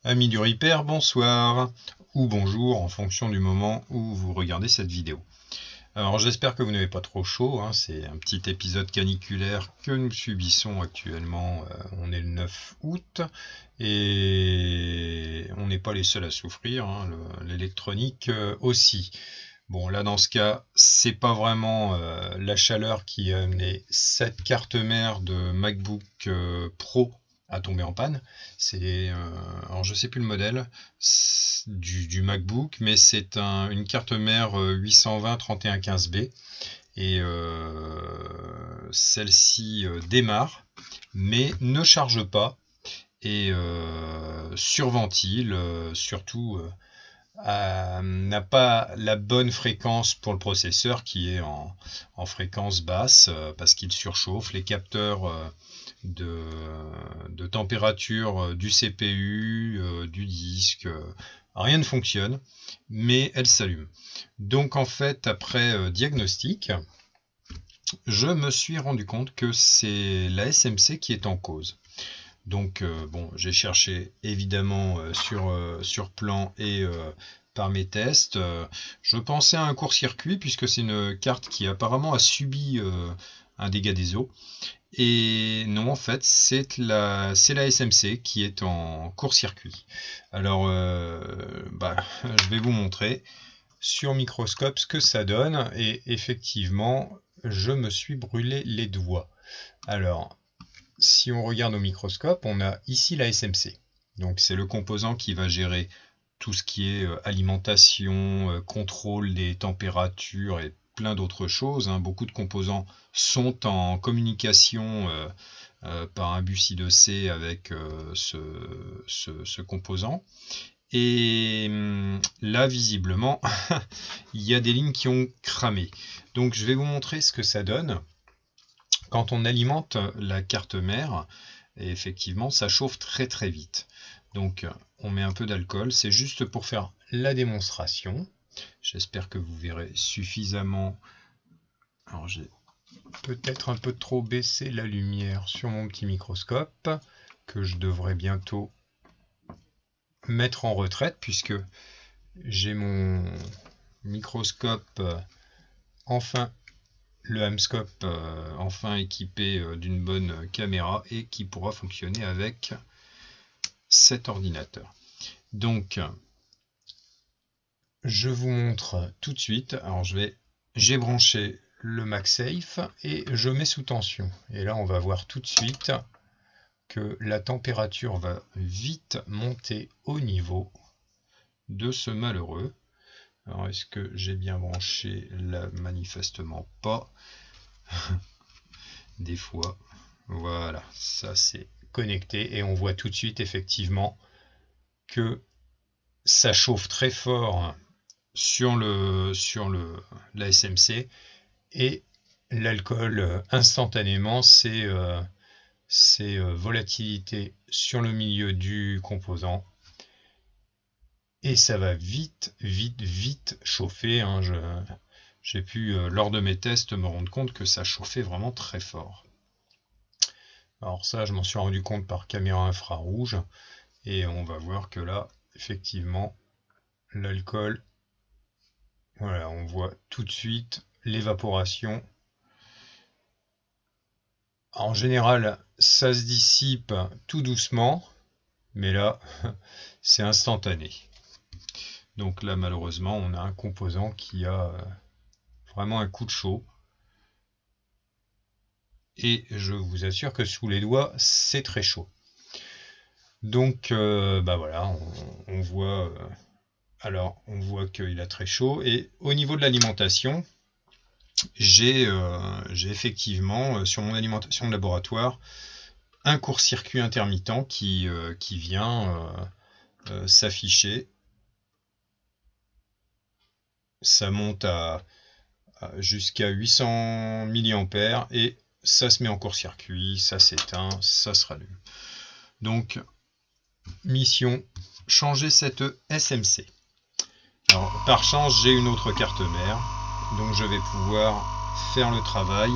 Amis du Repair, bonsoir ou bonjour en fonction du moment où vous regardez cette vidéo. Alors j'espère que vous n'avez pas trop chaud, hein, c'est un petit épisode caniculaire que nous subissons actuellement. On est le 9 août et on n'est pas les seuls à souffrir, hein, l'électronique aussi. Bon là dans ce cas, c'est pas vraiment la chaleur qui a amené cette carte mère de MacBook Pro à tomber en panne. Alors je sais plus le modèle du MacBook, mais c'est une carte mère 820 3115B et celle-ci démarre, mais ne charge pas et surventile, surtout n'a pas la bonne fréquence pour le processeur qui est en fréquence basse parce qu'il surchauffe. Les capteurs de température du CPU, du disque, rien ne fonctionne, mais elle s'allume. Donc en fait, après diagnostic, je me suis rendu compte que c'est la SMC qui est en cause. Donc bon, j'ai cherché évidemment sur plan et par mes tests. Je pensais à un court-circuit puisque c'est une carte qui apparemment a subi un dégât des eaux. Et non, en fait, c'est la SMC qui est en court-circuit. Alors, je vais vous montrer sur microscope ce que ça donne. Et effectivement, je me suis brûlé les doigts. Alors, si on regarde au microscope, on a ici la SMC. Donc c'est le composant qui va gérer tout ce qui est alimentation, contrôle des températures et plein d'autres choses. Beaucoup de composants sont en communication par un bus I2C avec ce composant. Et là, visiblement, il y a des lignes qui ont cramé. Donc je vais vous montrer ce que ça donne. Quand on alimente la carte mère, et effectivement, ça chauffe très très vite. Donc, on met un peu d'alcool. C'est juste pour faire la démonstration. J'espère que vous verrez suffisamment. Alors, j'ai peut-être un peu trop baissé la lumière sur mon petit microscope, que je devrais bientôt mettre en retraite, puisque j'ai mon microscope enfin le Hamscope enfin équipé d'une bonne caméra et qui pourra fonctionner avec cet ordinateur. Donc, je vous montre tout de suite. Alors, j'ai branché le MagSafe et je mets sous tension. Et là, on va voir tout de suite que la température va vite monter au niveau de ce malheureux. Alors, est-ce que j'ai bien branché? Là, manifestement pas. Des fois, voilà, ça c'est connecté et on voit tout de suite effectivement que ça chauffe très fort sur la SMC et l'alcool instantanément c'est volatilité sur le milieu du composant et ça va vite chauffer. J'ai pu lors de mes tests me rendre compte que ça chauffait vraiment très fort. Alors ça, je m'en suis rendu compte par caméra infrarouge. Et on va voir que là, effectivement, l'alcool, voilà, on voit tout de suite l'évaporation. En général, ça se dissipe tout doucement, mais là, c'est instantané. Donc là, malheureusement, on a un composant qui a vraiment un coup de chaud. Et je vous assure que sous les doigts, c'est très chaud. Donc, voilà, on voit. Alors, on voit qu'il a très chaud. Et au niveau de l'alimentation, j'ai effectivement, sur mon alimentation de laboratoire, un court-circuit intermittent qui vient s'afficher. Ça monte jusqu'à 800 mA et ça se met en court-circuit, ça s'éteint, ça se rallume. Donc, mission, changer cette SMC. Alors, par chance, j'ai une autre carte mère, donc je vais pouvoir faire le travail.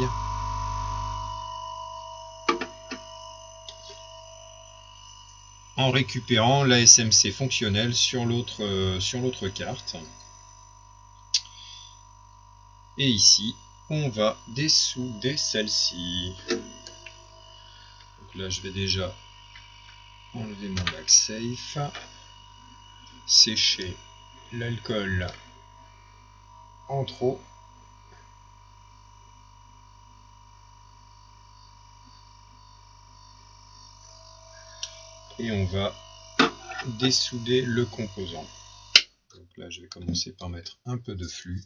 en récupérant la SMC fonctionnelle sur l'autre carte. Et ici, on va dessouder celle-ci. Donc là, je vais déjà enlever mon MagSafe, sécher l'alcool en trop. Et on va dessouder le composant. Donc là, je vais commencer par mettre un peu de flux.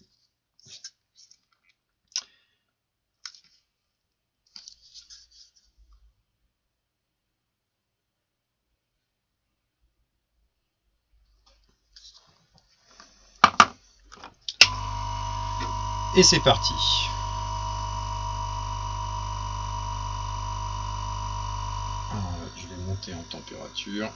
Et c'est parti. Je vais monter en température.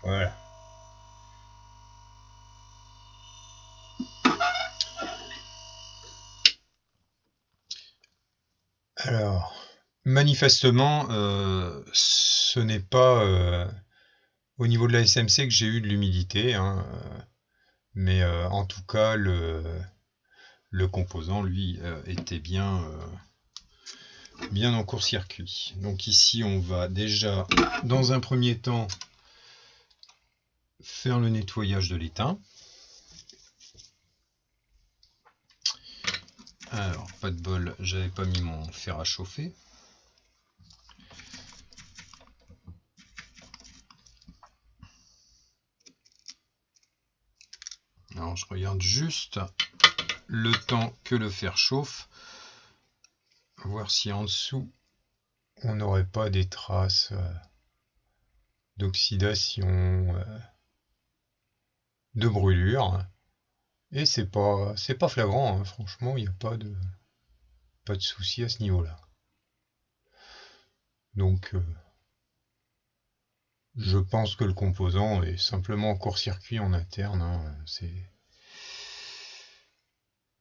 Voilà. Alors, manifestement, ce n'est pas au niveau de la SMC que j'ai eu de l'humidité, hein, mais en tout cas, le composant, lui, était bien en court-circuit. Donc ici, on va déjà, dans un premier temps, faire le nettoyage de l'étain. Alors, pas de bol, j'avais pas mis mon fer à chauffer. Alors, je regarde juste le temps que le fer chauffe, voir si en dessous on n'aurait pas des traces d'oxydation, de brûlure. Et c'est pas flagrant, hein. Franchement, il n'y a pas de souci à ce niveau-là. Donc, je pense que le composant est simplement en court-circuit en interne, hein. C'est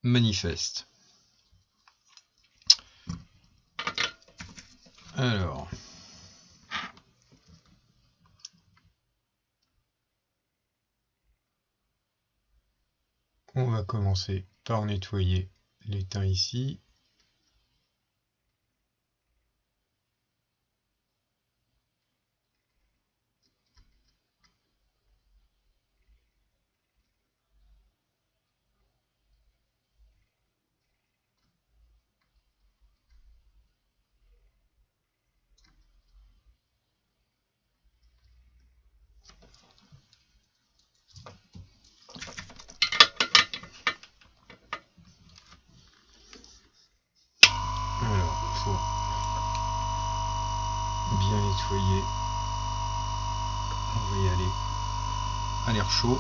manifeste. Alors, on va commencer par nettoyer l'étain ici. Alors, il faut bien nettoyer. On va y aller à l'air chaud.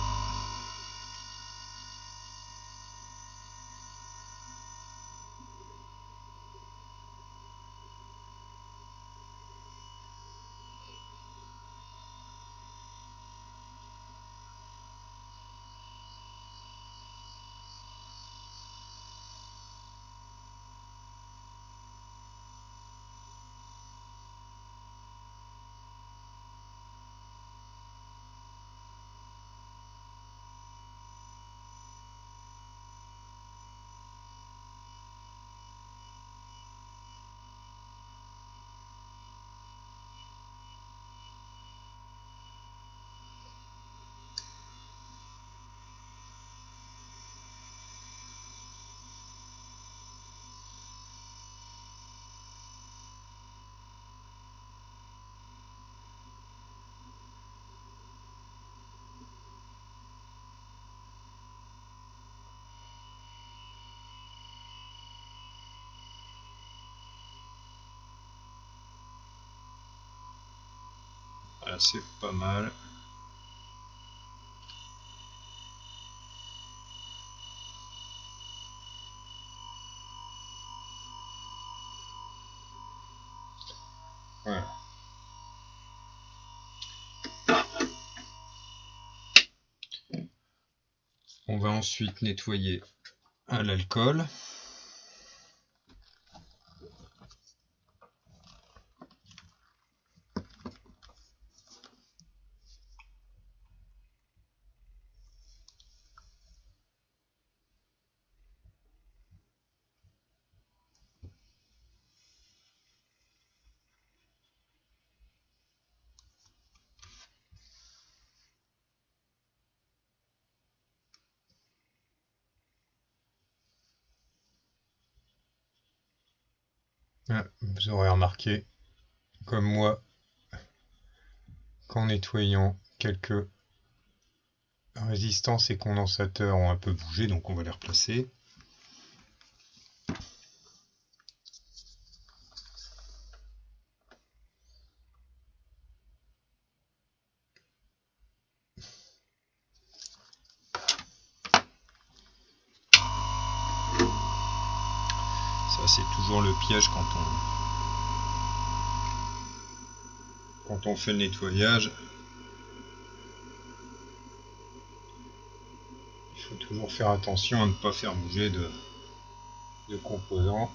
Là, c'est pas mal. Voilà. On va ensuite nettoyer à l'alcool. Vous aurez remarqué, comme moi, qu'en nettoyant, quelques résistances et condensateurs ont un peu bougé, donc on va les replacer. Ça, c'est toujours le piège quand on fait le nettoyage. Il faut toujours faire attention à ne pas faire bouger de composants.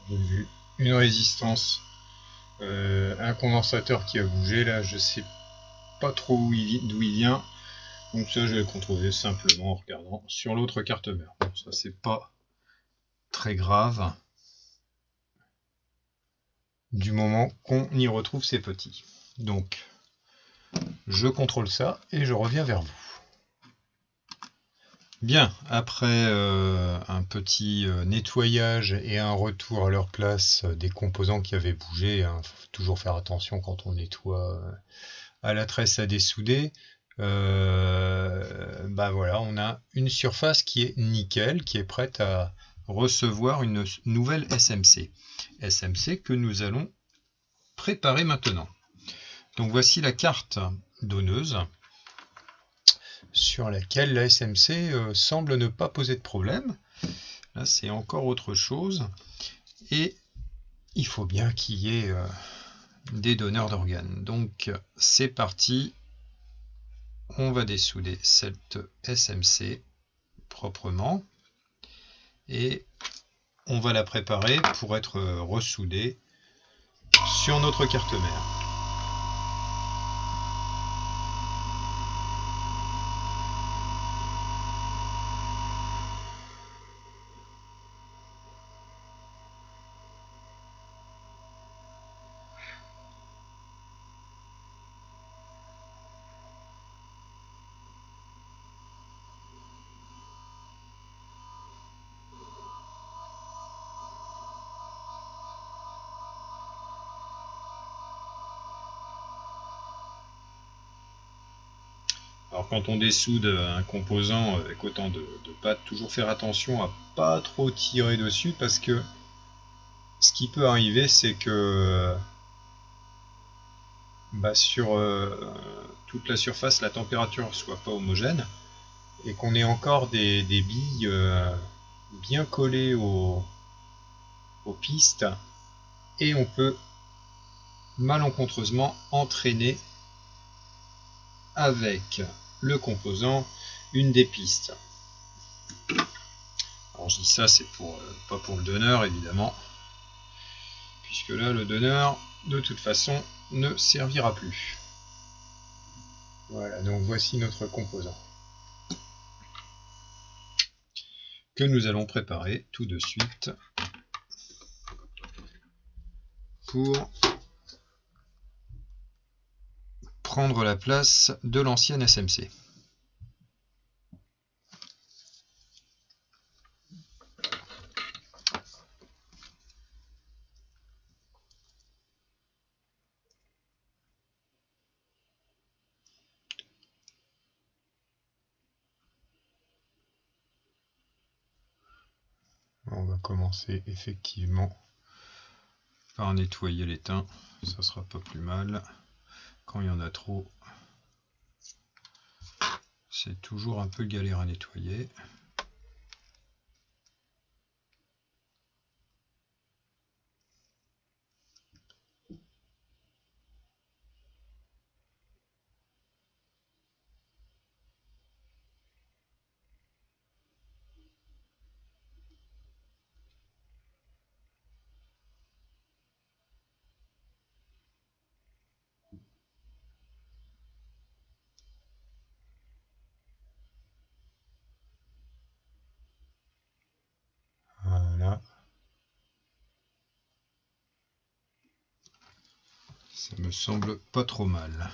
J'ai vu une résistance, un condensateur qui a bougé. Là, je sais pas trop d'où il vient. Donc ça, je vais le contrôler simplement en regardant sur l'autre carte mère. Bon, ça, c'est pas très grave du moment qu'on y retrouve ces petits. Donc, je contrôle ça et je reviens vers vous. Bien, après un petit nettoyage et un retour à leur place des composants qui avaient bougé, hein, faut toujours faire attention quand on nettoie à la tresse à dessouder. Bah voilà, on a une surface qui est nickel, qui est prête à recevoir une nouvelle SMC. SMC que nous allons préparer maintenant. Donc voici la carte donneuse sur laquelle la SMC semble ne pas poser de problème. Là, c'est encore autre chose. Et il faut bien qu'il y ait des donneurs d'organes. Donc, c'est parti. on va dessouder cette SMC proprement et on va la préparer pour être ressoudée sur notre carte mère. Alors quand on dessoude un composant avec autant de pâte, toujours faire attention à pas trop tirer dessus parce que ce qui peut arriver c'est que sur toute la surface la température soit pas homogène et qu'on ait encore des billes bien collées aux pistes et on peut malencontreusement entraîner avec le composant une des pistes. Alors je dis ça, c'est pas pour le donneur évidemment, puisque là le donneur de toute façon ne servira plus. Voilà, donc voici notre composant que nous allons préparer tout de suite pour prendre la place de l'ancienne SMC. On va commencer effectivement par nettoyer l'étain, ça sera pas plus mal. Quand il y en a trop, c'est toujours un peu galère à nettoyer. Voilà. Ça me semble pas trop mal.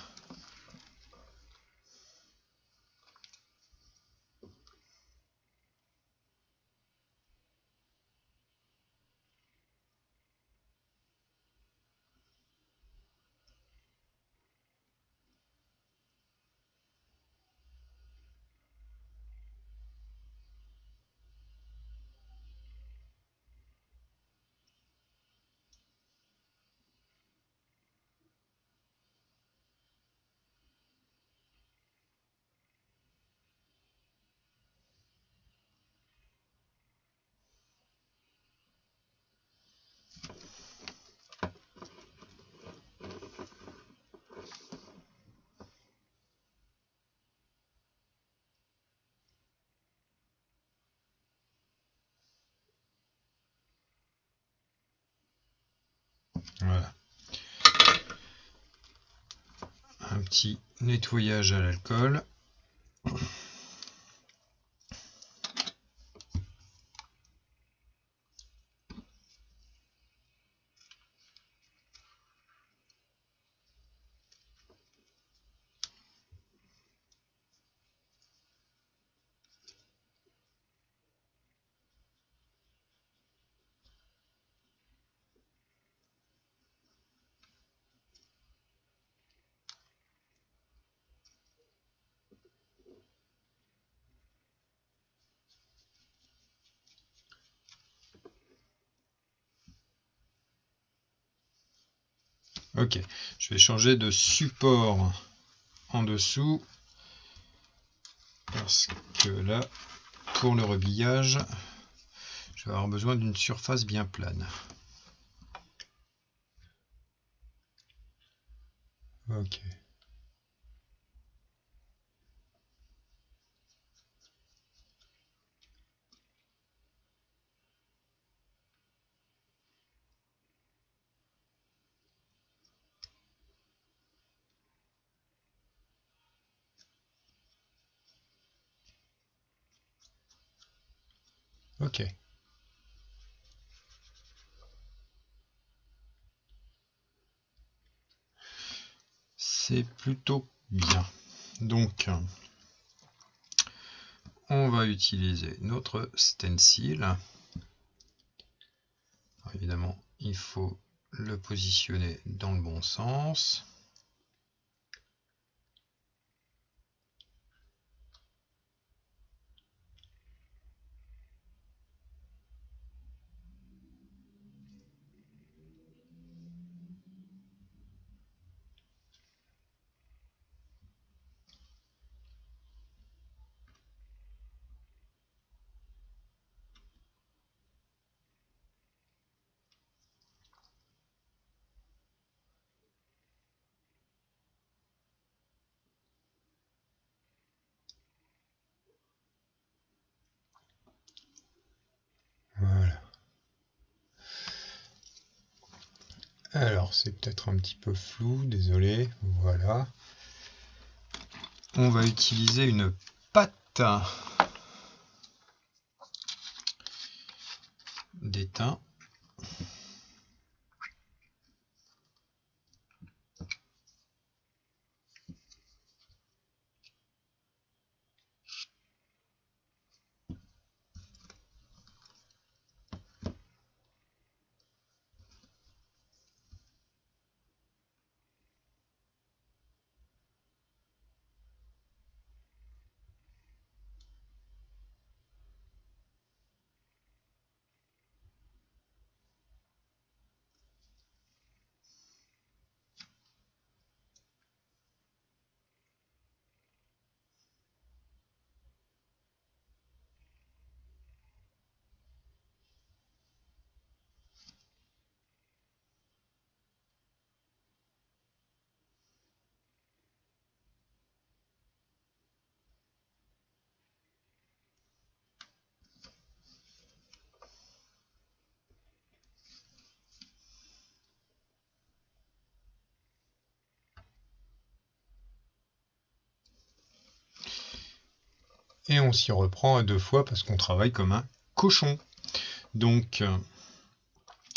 Voilà. Un petit nettoyage à l'alcool. Ok, je vais changer de support en dessous parce que là, pour le rebillage, je vais avoir besoin d'une surface bien plane. Ok. Ok. C'est plutôt bien. Donc, on va utiliser notre stencil. Alors, évidemment, il faut le positionner dans le bon sens. Voilà. Alors, c'est peut-être un petit peu flou, désolé. Voilà. On va utiliser une pâte d'étain. Et on s'y reprend à 2 fois parce qu'on travaille comme un cochon. Donc,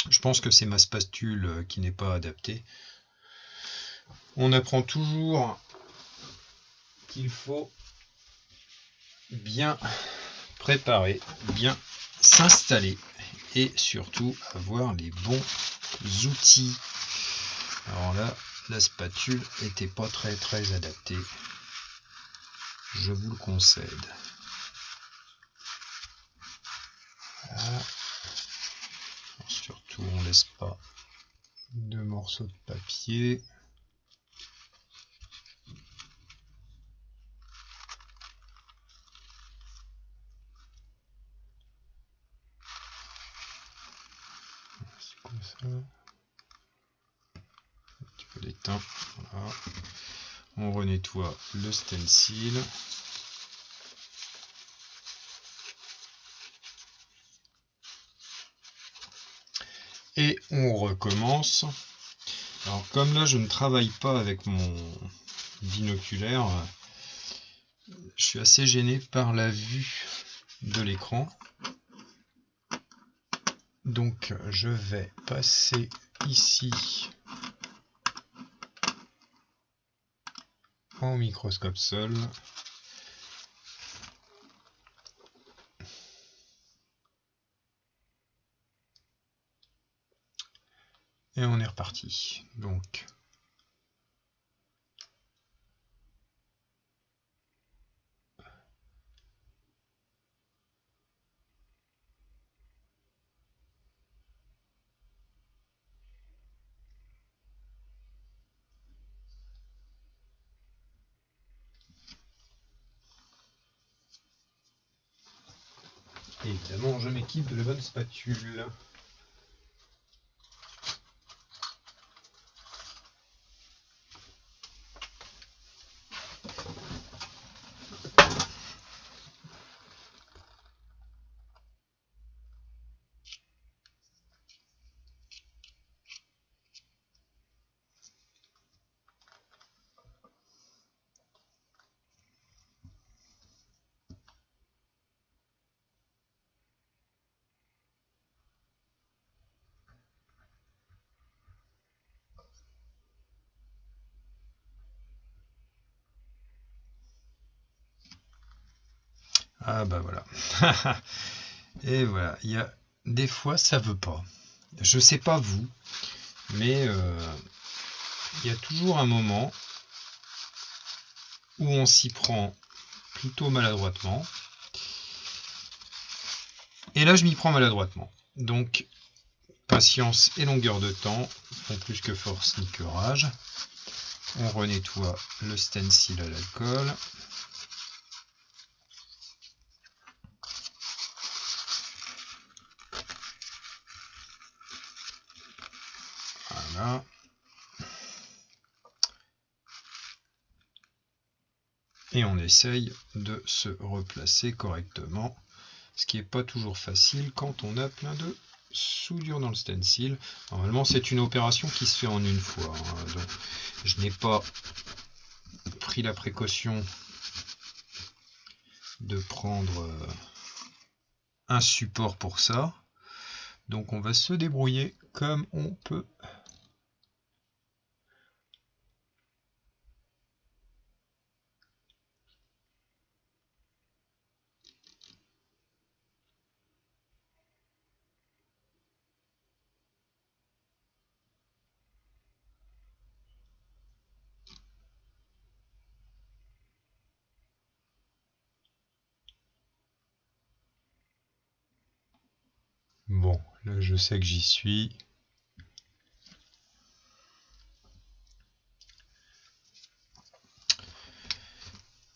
je pense que c'est ma spatule qui n'est pas adaptée. On apprend toujours qu'il faut bien préparer, bien s'installer et surtout avoir les bons outils. Alors là, la spatule n'était pas très adaptée. Je vous le concède. Voilà. Surtout, on ne laisse pas de morceaux de papier. C'est comme ça. Un petit peu d'étain. Voilà. On renettoie le stencil. Et on recommence. Alors comme là je ne travaille pas avec mon binoculaire, je suis assez gêné par la vue de l'écran. Donc je vais passer ici en microscope seul. Et on est reparti. Donc évidemment je m'équipe de la bonne spatule. Ah bah voilà. Et voilà, il y a des fois ça veut pas. Je sais pas vous, mais il y a toujours un moment où on s'y prend plutôt maladroitement. Et là je m'y prends maladroitement. Donc patience et longueur de temps font plus que force ni que rage. On renettoie le stencil à l'alcool. Voilà. Et on essaye de se replacer correctement, ce qui n'est pas toujours facile quand on a plein de soudure dans le stencil. Normalement c'est une opération qui se fait en une fois, hein. Donc, je n'ai pas pris la précaution de prendre un support pour ça, donc on va se débrouiller comme on peut. Bon, là je sais que j'y suis.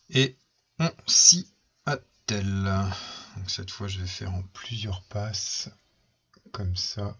Et on s'y attelle. Donc cette fois je vais faire en plusieurs passes, comme ça.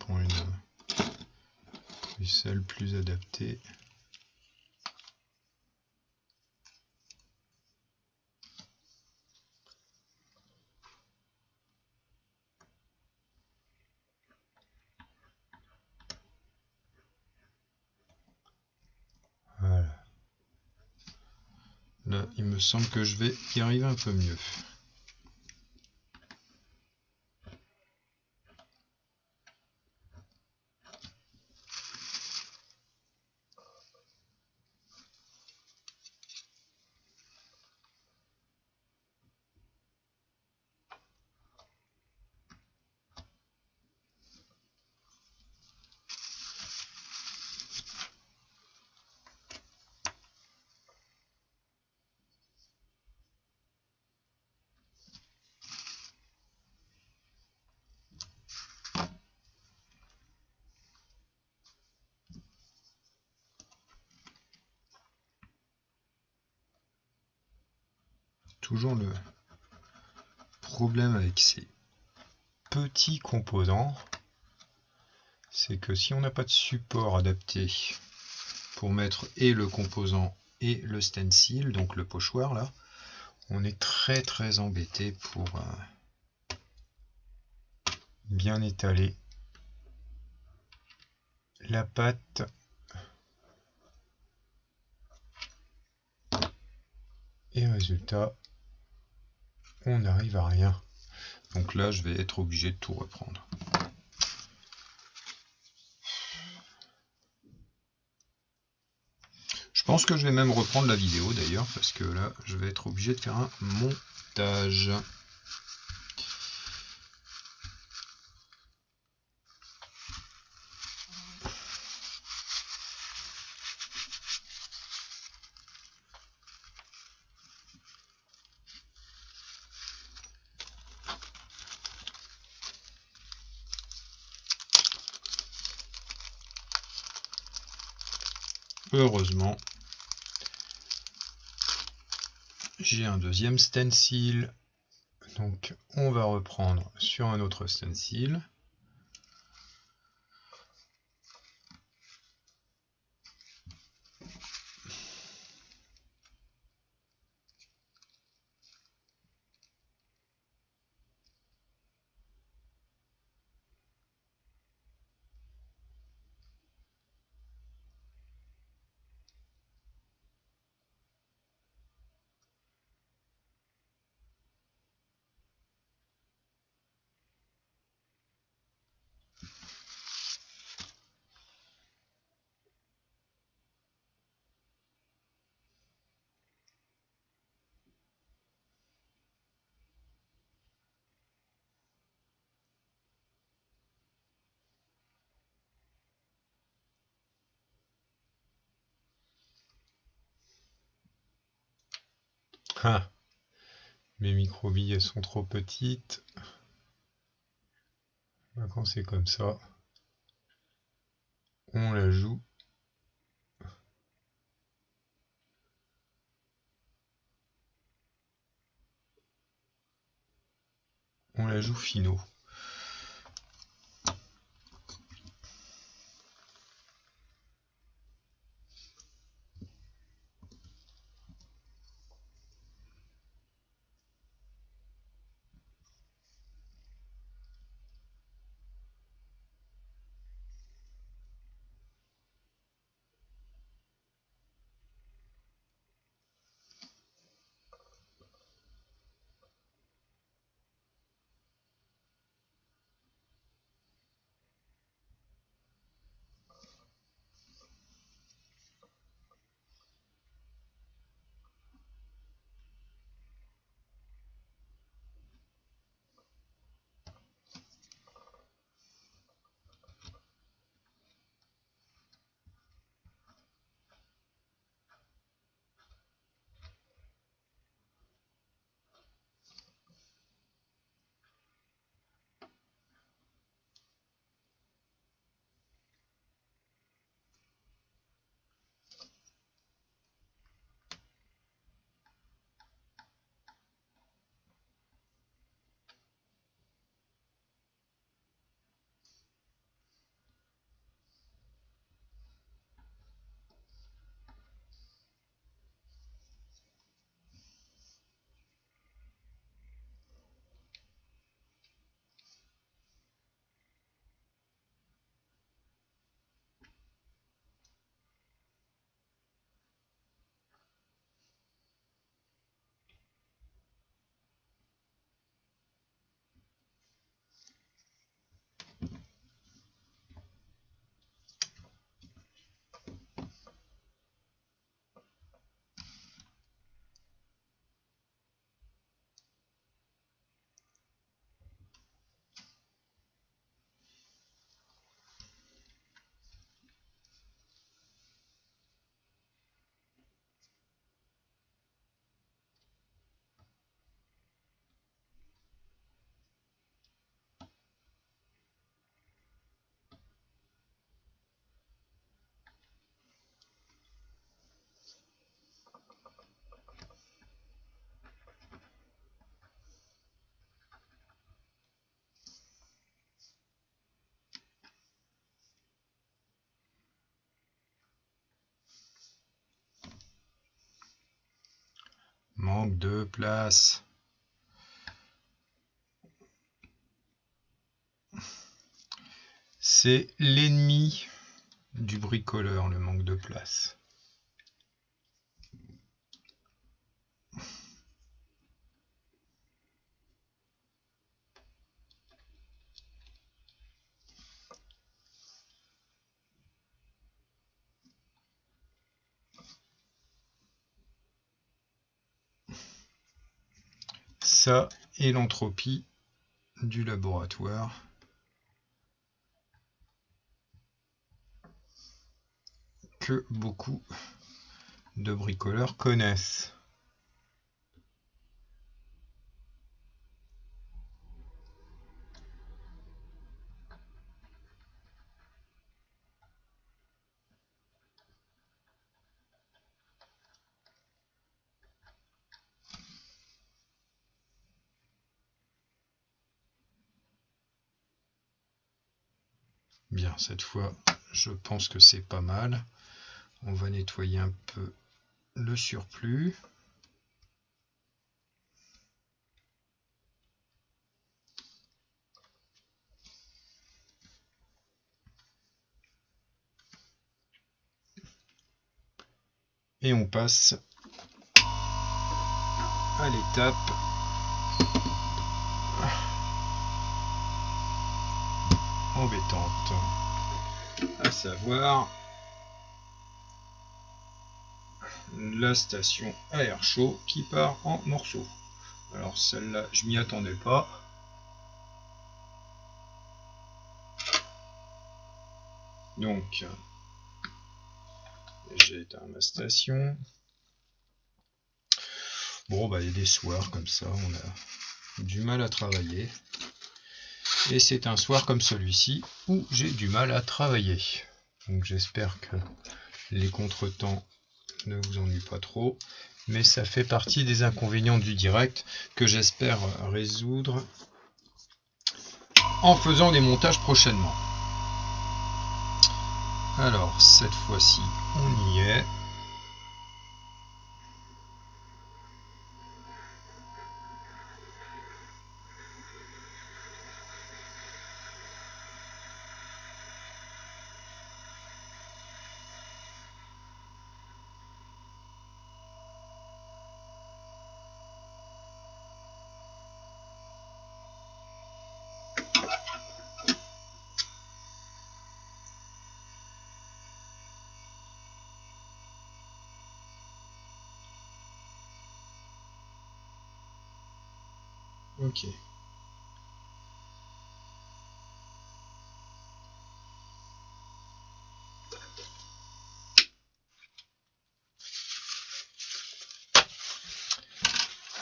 Pour une ficelle plus adaptée. Voilà. Là, il me semble que je vais y arriver un peu mieux. Toujours le problème avec ces petits composants, c'est que si on n'a pas de support adapté pour mettre et le composant et le stencil, donc le pochoir là, on est très embêté pour bien étaler la pâte. Et résultat, on n'arrive à rien. Donc là, je vais être obligé de tout reprendre. Je pense que je vais même reprendre la vidéo d'ailleurs, parce que là, je vais être obligé de faire un montage. heureusement, j'ai un deuxième stencil. Donc on va reprendre sur un autre stencil. Ah, mes microbilles elles sont trop petites. Quand c'est comme ça, on la joue. On la joue finaux. Manque de place. C'est l'ennemi du bricoleur, le manque de place. Ça et l'entropie du laboratoire que beaucoup de bricoleurs connaissent. Bien, cette fois, je pense que c'est pas mal. On va nettoyer un peu le surplus. Et on passe à l'étape embêtante, à savoir la station à air chaud qui part en morceaux. Alors celle-là, je m'y attendais pas. Donc, j'ai éteint ma station. Bon, bah, il y a des soirs comme ça, on a du mal à travailler. Et c'est un soir comme celui-ci où j'ai du mal à travailler. Donc j'espère que les contretemps ne vous ennuient pas trop. Mais ça fait partie des inconvénients du direct que j'espère résoudre en faisant des montages prochainement. Alors cette fois-ci, on y est. Ok.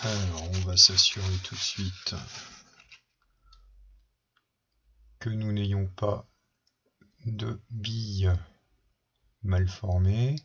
Alors, on va s'assurer tout de suite que nous n'ayons pas de billes mal formées.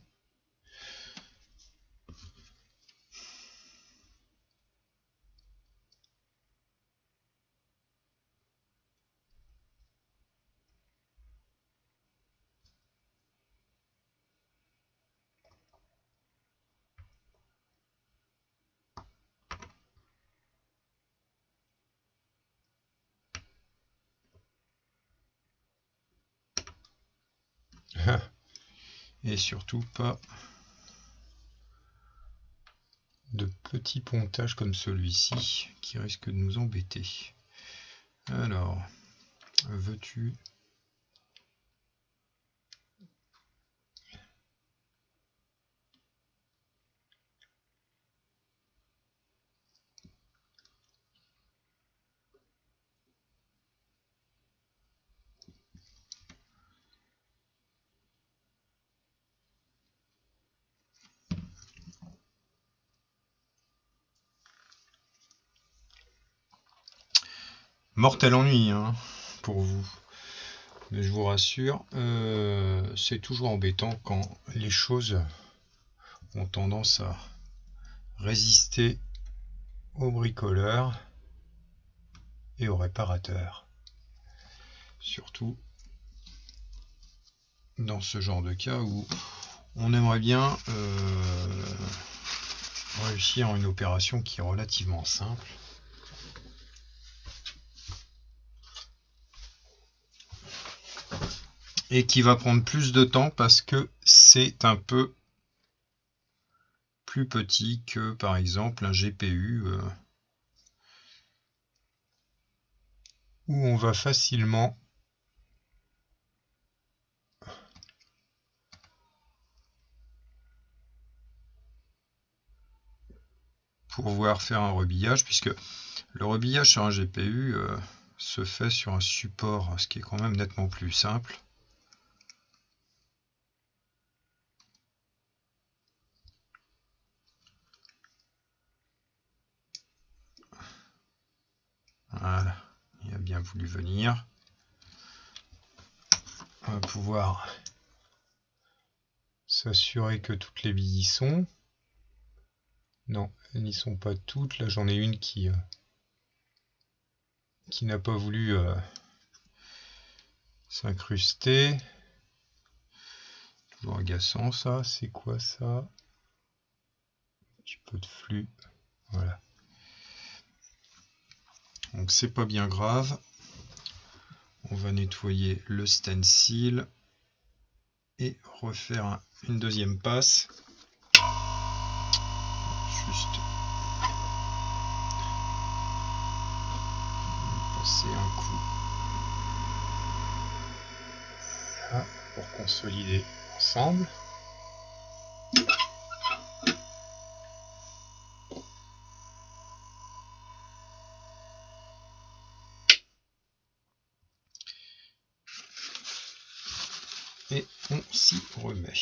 Et surtout pas de petits pontages comme celui-ci qui risque de nous embêter. Alors, veux-tu mortel ennui hein, pour vous. Mais je vous rassure, c'est toujours embêtant quand les choses ont tendance à résister aux bricoleurs et aux réparateurs. Surtout dans ce genre de cas où on aimerait bien réussir une opération qui est relativement simple. Et qui va prendre plus de temps parce que c'est un peu plus petit que par exemple un GPU où on va facilement pouvoir faire un rebillage, puisque le rebillage sur un GPU se fait sur un support, ce qui est quand même nettement plus simple. Voilà, il a bien voulu venir. On va pouvoir s'assurer que toutes les billes y sont. Non, elles n'y sont pas toutes. Là, j'en ai une qui n'a pas voulu s'incruster. Toujours agaçant ça. C'est quoi ça? Un petit peu de flux. Voilà. Donc c'est pas bien grave. On va nettoyer le stencil et refaire une deuxième passe. Juste passer un coup là pour consolider ensemble. Et on s'y remet.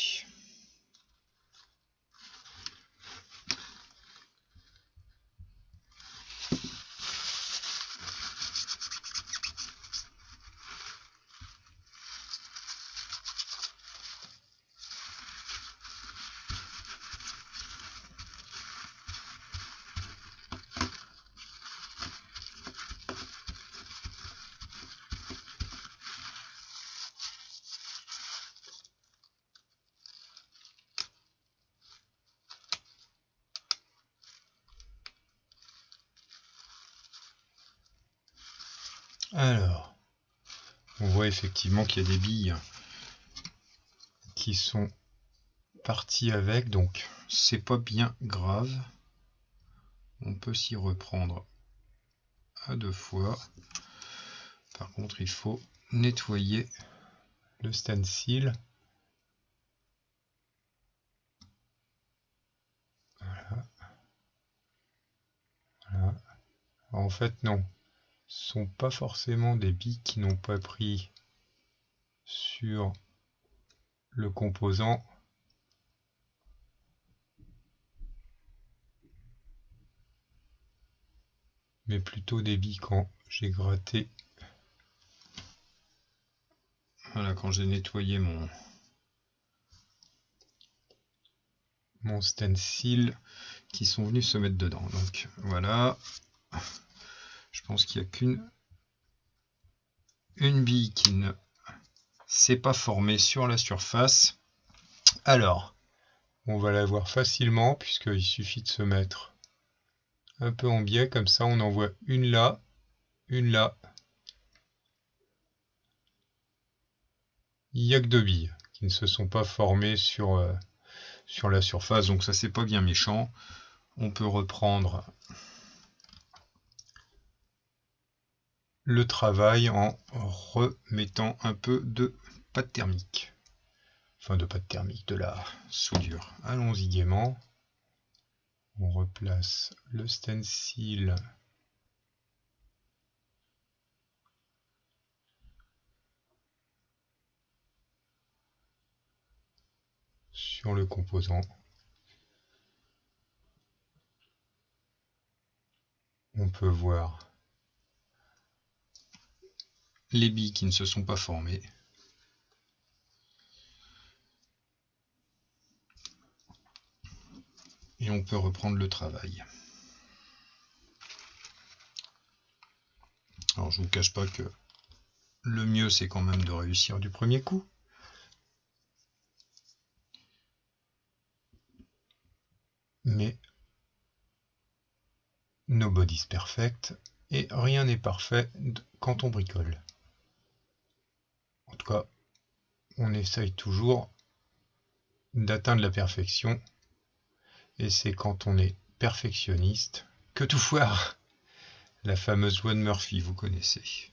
Alors, on voit effectivement qu'il y a des billes qui sont parties avec, donc c'est pas bien grave. On peut s'y reprendre à 2 fois. Par contre, il faut nettoyer le stencil. Voilà. Voilà. En fait, non. Ce sont pas forcément des billes qui n'ont pas pris sur le composant. Mais plutôt des billes quand j'ai gratté. Voilà, quand j'ai nettoyé mon stencil qui sont venus se mettre dedans. Donc voilà. Je pense qu'il n'y a une bille qui ne s'est pas formée sur la surface. Alors, on va la voir facilement puisqu'il suffit de se mettre un peu en biais, comme ça on en voit une là, une là. Il n'y a que 2 billes qui ne se sont pas formées sur la surface, donc ça c'est pas bien méchant. On peut reprendre le travail en remettant un peu de pâte thermique. Enfin de pâte thermique, de la soudure. Allons-y gaiement. On replace le stencil sur le composant. On peut voir les billes qui ne se sont pas formées. Et on peut reprendre le travail. Alors je vous cache pas que le mieux c'est quand même de réussir du premier coup. Mais nobody's perfect et rien n'est parfait quand on bricole. En tout cas, on essaye toujours d'atteindre la perfection et c'est quand on est perfectionniste que tout foire. La fameuse loi de Murphy, vous connaissez.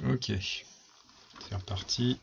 Ok, c'est reparti.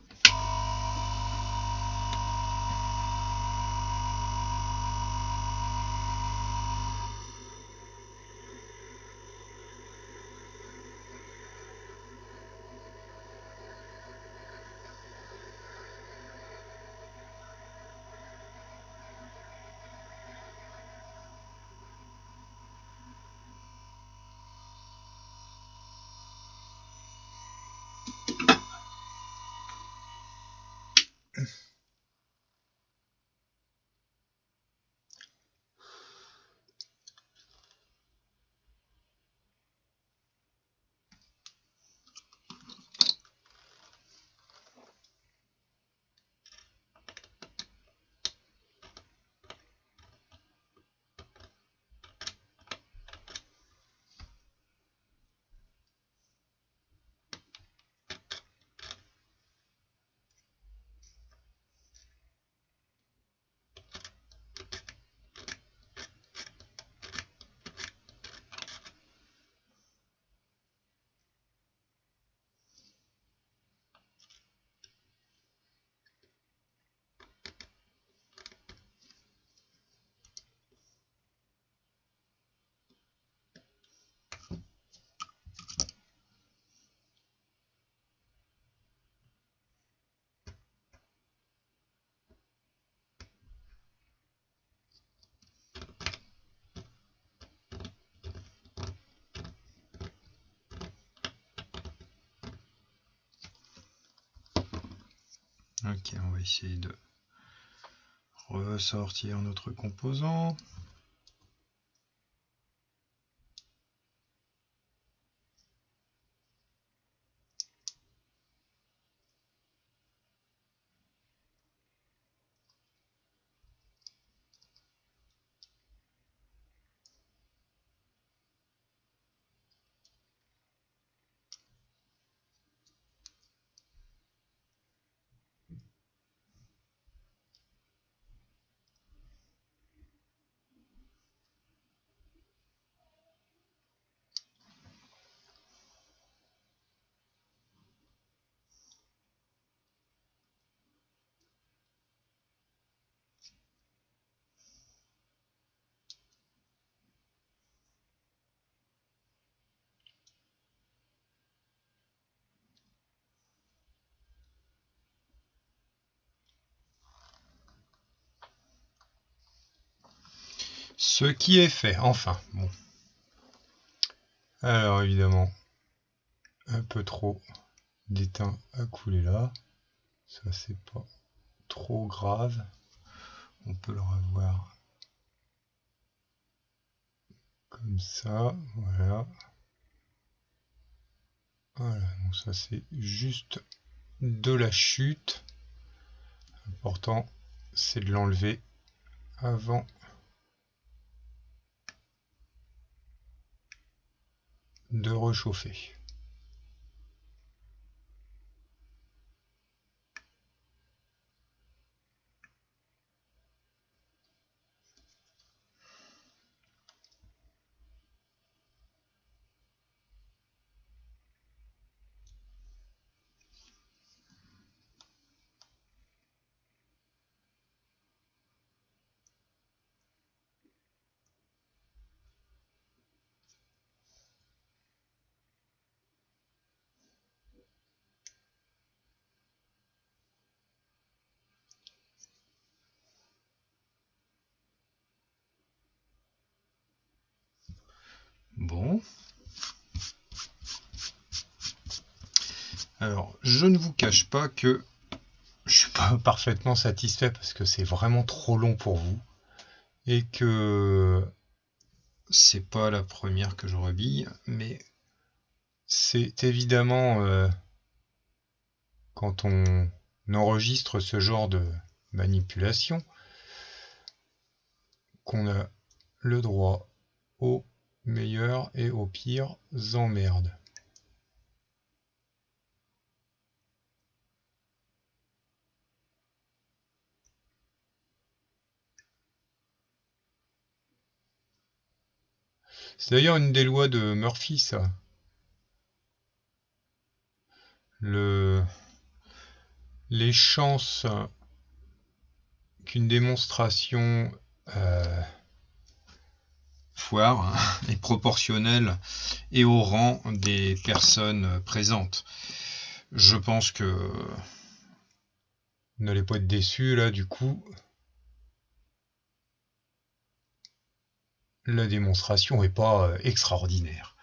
Ok, on va essayer de ressortir notre composant. Ce qui est fait, enfin, bon. Alors évidemment, un peu trop d'étain à couler là. Ça c'est pas trop grave. On peut le revoir comme ça, voilà. Voilà, donc ça c'est juste de la chute. L'important c'est de l'enlever avant de rechauffer. Bon. Alors, je ne vous cache pas que je suis pas parfaitement satisfait parce que c'est vraiment trop long pour vous et que c'est pas la première que je rebille, mais c'est évidemment quand on enregistre ce genre de manipulation qu'on a le droit aux meilleurs et aux pires emmerdes. C'est d'ailleurs une des lois de Murphy, ça. les chances qu'une démonstration foire est proportionnelle et au rang des personnes présentes. Je pense que vous n'allez pas être déçus là, du coup. La démonstration n'est pas extraordinaire.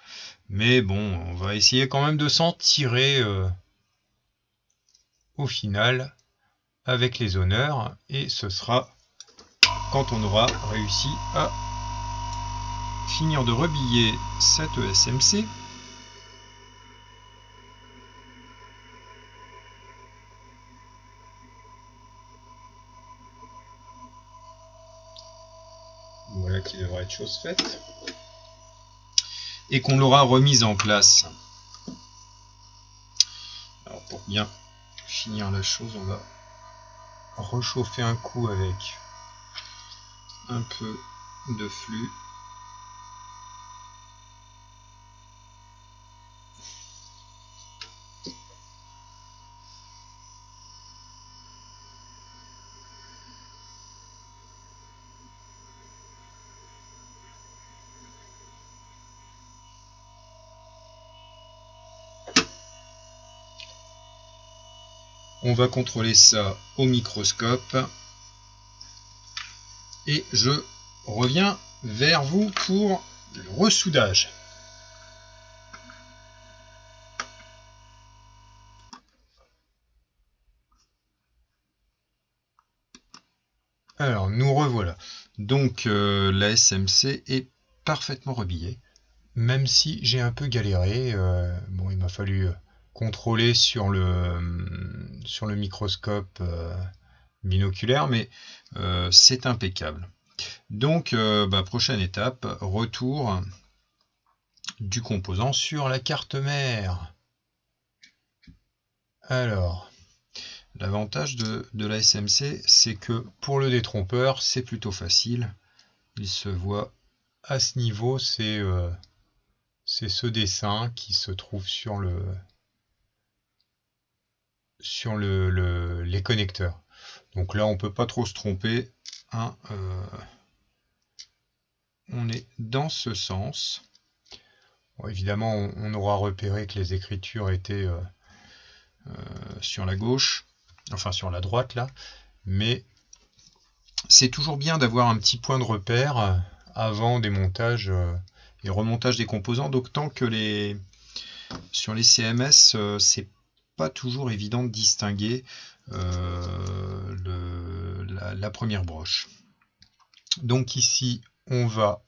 Mais bon, on va essayer quand même de s'en tirer au final avec les honneurs. Et ce sera quand on aura réussi à finir de rebiller cette SMC. Voilà qui devrait être chose faite. Et qu'on l'aura remise en place. Alors pour bien finir la chose, on va rechauffer un coup avec un peu de flux. On va contrôler ça au microscope. Et je reviens vers vous pour le ressoudage. Alors, nous revoilà. Donc, la SMC est parfaitement rebillée. Même si j'ai un peu galéré. Bon, il m'a fallu contrôler sur le microscope binoculaire, mais c'est impeccable. Donc, prochaine étape, retour du composant sur la carte mère. Alors, l'avantage de la SMC, c'est que pour le détrompeur, c'est plutôt facile. Il se voit à ce niveau, c'est ce dessin qui se trouve sur les connecteurs. Donc là, on peut pas trop se tromper, hein, on est dans ce sens. Bon, évidemment, on aura repéré que les écritures étaient sur la gauche, enfin sur la droite là, mais c'est toujours bien d'avoir un petit point de repère avant des montages et remontage des composants, d'autant que sur les CMS, c'est pas toujours évident de distinguer la première broche. Donc ici, on va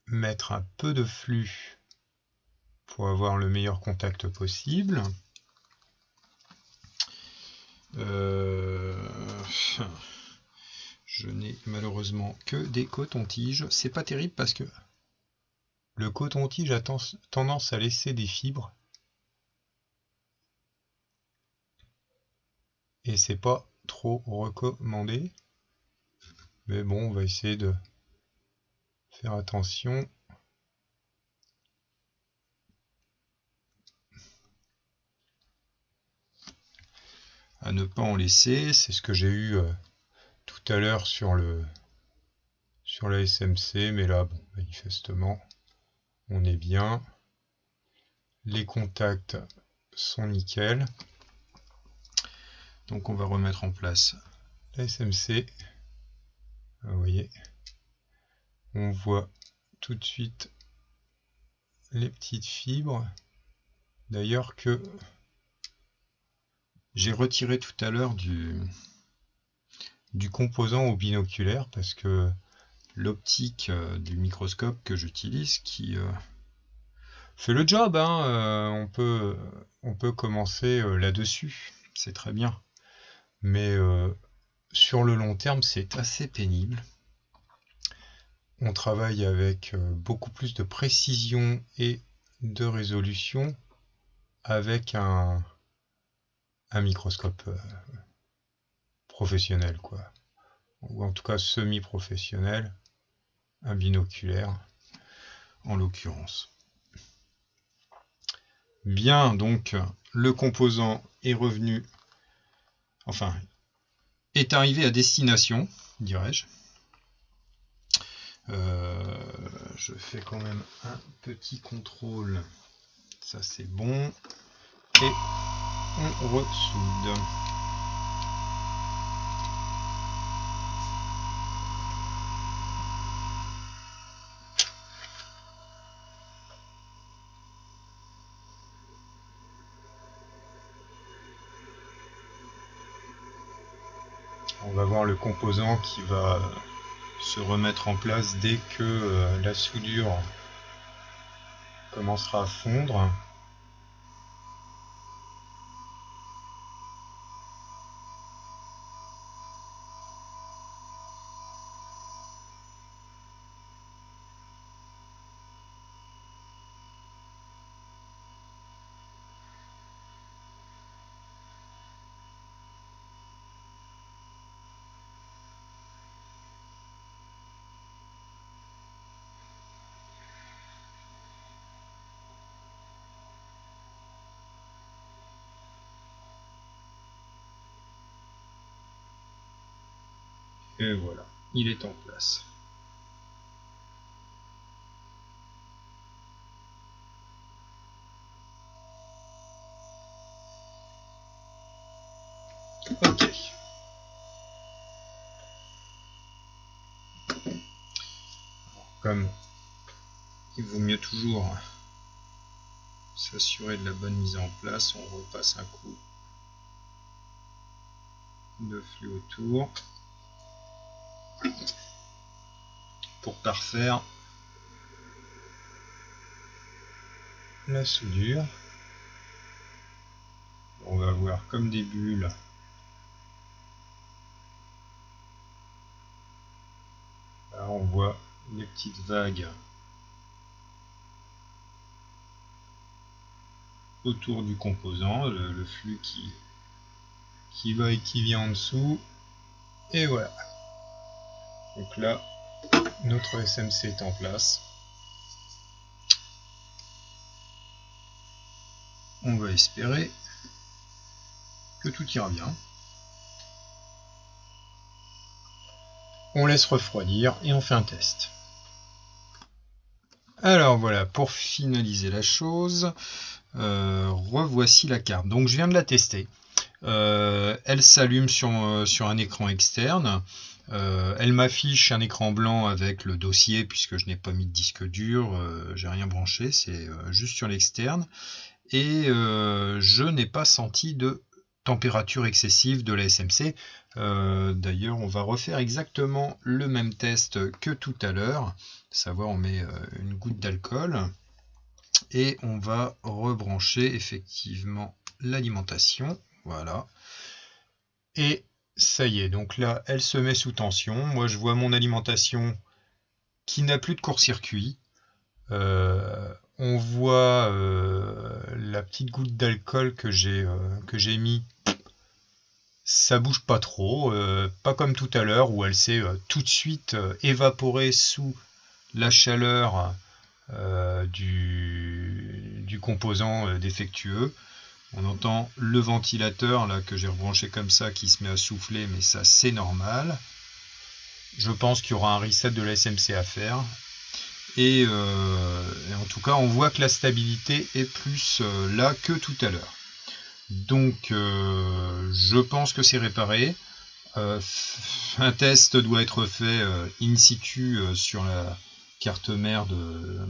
mettre un peu de flux pour avoir le meilleur contact possible. Je n'ai malheureusement que des cotons-tiges. C'est pas terrible parce que le coton-tige a tendance à laisser des fibres. Et c'est pas trop recommandé. Mais bon, on va essayer de faire attention. À ne pas en laisser. C'est ce que j'ai eu tout à l'heure sur la SMC. Mais là, bon, manifestement, on est bien. Les contacts sont nickel. Donc on va remettre en place la SMC. Vous voyez, on voit tout de suite les petites fibres. D'ailleurs que j'ai retiré tout à l'heure du composant au binoculaire parce que l'optique du microscope que j'utilise qui fait le job, hein, on peut commencer là-dessus, c'est très bien. Mais sur le long terme, c'est assez pénible. On travaille avec beaucoup plus de précision et de résolution avec un microscope professionnel, quoi. Ou en tout cas semi-professionnel, un binoculaire en l'occurrence. Bien, donc le composant est revenu, enfin, est arrivé à destination, dirais-je. Je fais quand même un petit contrôle. Ça c'est bon. Et on ressoude. On va voir le composant qui va se remettre en place dès que la soudure commencera à fondre. Et voilà, il est en place. Ok. Comme il vaut mieux toujours s'assurer de la bonne mise en place, on repasse un coup de flux autour pour parfaire la soudure. On va voir comme des bulles là, on voit les petites vagues autour du composant, le flux qui va et qui vient en dessous, et voilà. Donc là, notre SMC est en place. On va espérer que tout ira bien. On laisse refroidir et on fait un test. Alors voilà, pour finaliser la chose, revoici la carte. Donc je viens de la tester. Elle s'allume sur un écran externe. Elle m'affiche un écran blanc avec le dossier puisque je n'ai pas mis de disque dur, j'ai rien branché, c'est juste sur l'externe. Et je n'ai pas senti de température excessive de la SMC. D'ailleurs, on va refaire exactement le même test que tout à l'heure. Savoir, on met une goutte d'alcool et on va rebrancher effectivement l'alimentation. Voilà. Et ça y est, donc là, elle se met sous tension. Moi, je vois mon alimentation qui n'a plus de court-circuit. On voit la petite goutte d'alcool que j'ai mis. Ça bouge pas trop, pas comme tout à l'heure où elle s'est tout de suite évaporée sous la chaleur du composant défectueux. On entend le ventilateur là que j'ai rebranché comme ça qui se met à souffler, mais ça c'est normal. Je pense qu'il y aura un reset de la SMC à faire. Et en tout cas, on voit que la stabilité est plus là que tout à l'heure. Donc, je pense que c'est réparé. Un test doit être fait in situ sur la carte mère de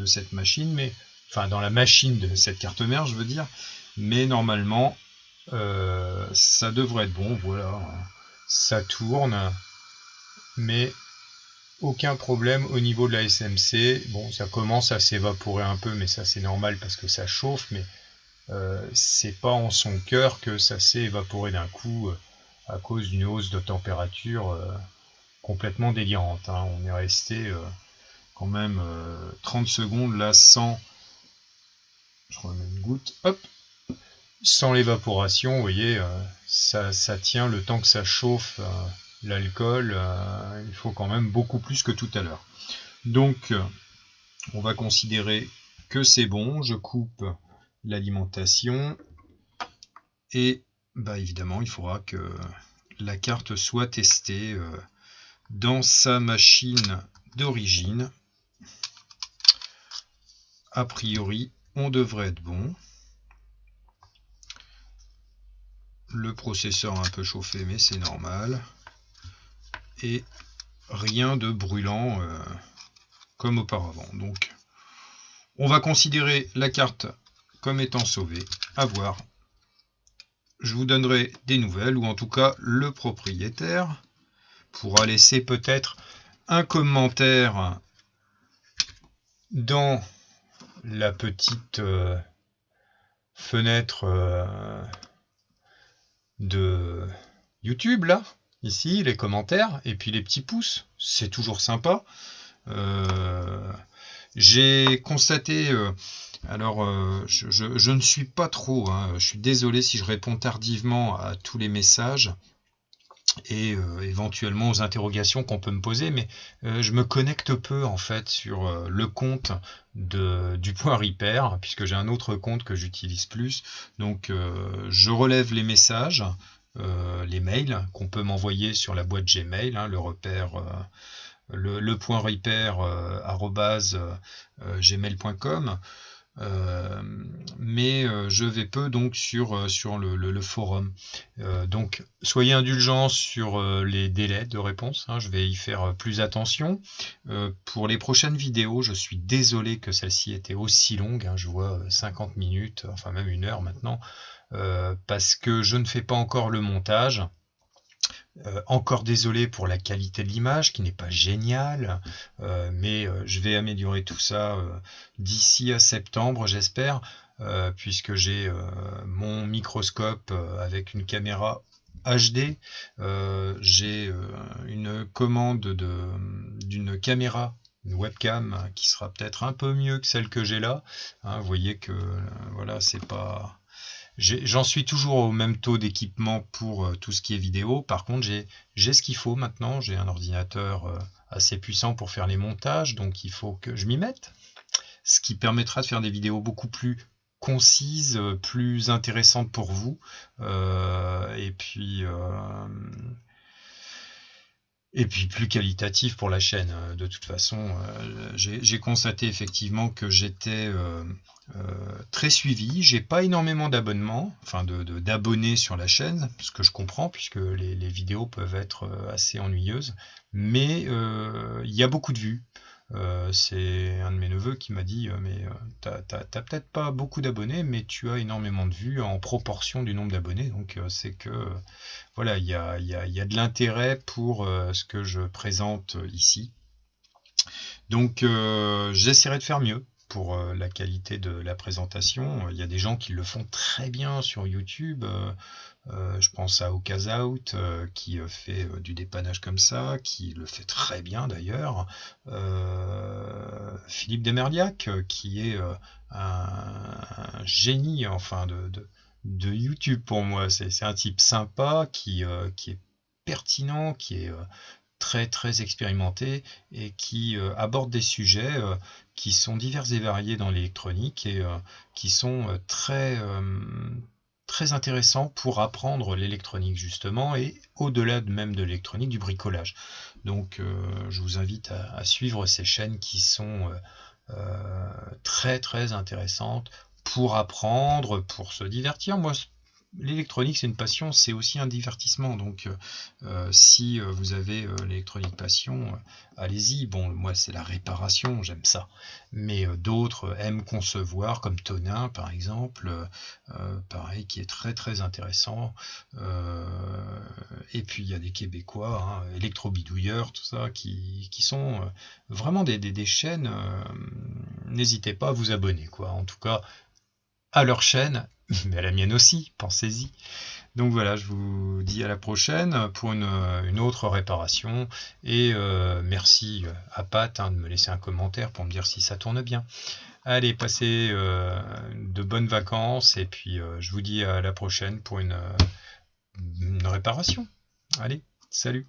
cette machine, mais enfin dans la machine de cette carte mère, je veux dire. Mais normalement, ça devrait être bon. Voilà, ça tourne, mais aucun problème au niveau de la SMC. Bon, ça commence à s'évaporer un peu, mais ça c'est normal parce que ça chauffe, mais c'est pas en son cœur que ça s'est évaporé d'un coup à cause d'une hausse de température complètement délirante. Hein. On est resté quand même 30 secondes là sans, je remets une goutte, hop, sans l'évaporation. Vous voyez, ça tient le temps que ça chauffe l'alcool. Il faut quand même beaucoup plus que tout à l'heure. Donc, on va considérer que c'est bon, je coupe l'alimentation et évidemment il faudra que la carte soit testée dans sa machine d'origine. A priori, on devrait être bon. Le processeur a un peu chauffé, mais c'est normal. Et rien de brûlant comme auparavant. Donc, on va considérer la carte comme étant sauvée. À voir. Je vous donnerai des nouvelles, ou en tout cas le propriétaire pourra laisser peut-être un commentaire dans la petite fenêtre de YouTube là, ici les commentaires et puis les petits pouces, c'est toujours sympa. J'ai constaté, je ne suis pas trop, je suis désolé si je réponds tardivement à tous les messages et éventuellement aux interrogations qu'on peut me poser, mais je me connecte peu en fait sur le compte du point Repair, puisque j'ai un autre compte que j'utilise plus, donc je relève les messages, les mails qu'on peut m'envoyer sur la boîte Gmail, le repère, le point Repair @gmail.com. Mais je vais peu donc sur le forum. Donc soyez indulgents sur les délais de réponse, je vais y faire plus attention. Pour les prochaines vidéos, je suis désolé que celle-ci était aussi longue, je vois 50 minutes, enfin même 1 heure maintenant, parce que je ne fais pas encore le montage. Encore désolé pour la qualité de l'image qui n'est pas géniale, mais je vais améliorer tout ça d'ici à septembre, j'espère, puisque j'ai mon microscope avec une caméra HD, j'ai une commande d'une caméra, une webcam qui sera peut-être un peu mieux que celle que j'ai là. Vous voyez que voilà, c'est pas... J'en suis toujours au même taux d'équipement pour tout ce qui est vidéo. Par contre, j'ai ce qu'il faut maintenant. J'ai un ordinateur assez puissant pour faire les montages, donc il faut que je m'y mette. Ce qui permettra de faire des vidéos beaucoup plus concises, plus intéressantes pour vous. Et puis plus qualitatif pour la chaîne. De toute façon, j'ai constaté effectivement que j'étais très suivi. J'ai pas énormément d'abonnements, enfin d'abonnés sur la chaîne, ce que je comprends puisque les vidéos peuvent être assez ennuyeuses, mais il y a beaucoup de vues. C'est un de mes neveux qui m'a dit mais t'as peut-être pas beaucoup d'abonnés, mais tu as énormément de vues en proportion du nombre d'abonnés, donc c'est que voilà, il y a de l'intérêt pour ce que je présente ici. Donc j'essaierai de faire mieux pour la qualité de la présentation. Il y a des gens qui le font très bien sur YouTube. Je pense à Okazout qui fait du dépannage comme ça, qui le fait très bien d'ailleurs. Philippe Demerliac qui est un génie enfin de YouTube pour moi. C'est un type sympa qui est pertinent, qui est très très expérimenté et qui aborde des sujets qui sont divers et variés dans l'électronique et qui sont très intéressants pour apprendre l'électronique justement et au-delà même de l'électronique, du bricolage. Donc je vous invite à suivre ces chaînes qui sont très très intéressantes pour apprendre, pour se divertir. Moi, l'électronique c'est une passion, c'est aussi un divertissement, donc si vous avez l'électronique passion, allez-y. Bon, moi c'est la réparation, j'aime ça, mais d'autres aiment concevoir, comme Tonin par exemple, pareil, qui est très très intéressant, et puis il y a des Québécois, électrobidouilleurs, tout ça, qui sont vraiment des chaînes, n'hésitez pas à vous abonner, quoi, en tout cas à leur chaîne, mais à la mienne aussi, pensez-y. Donc voilà, je vous dis à la prochaine pour une autre réparation, et merci à Pat de me laisser un commentaire pour me dire si ça tourne bien. Allez, passez de bonnes vacances, et puis je vous dis à la prochaine pour une réparation. Allez, salut!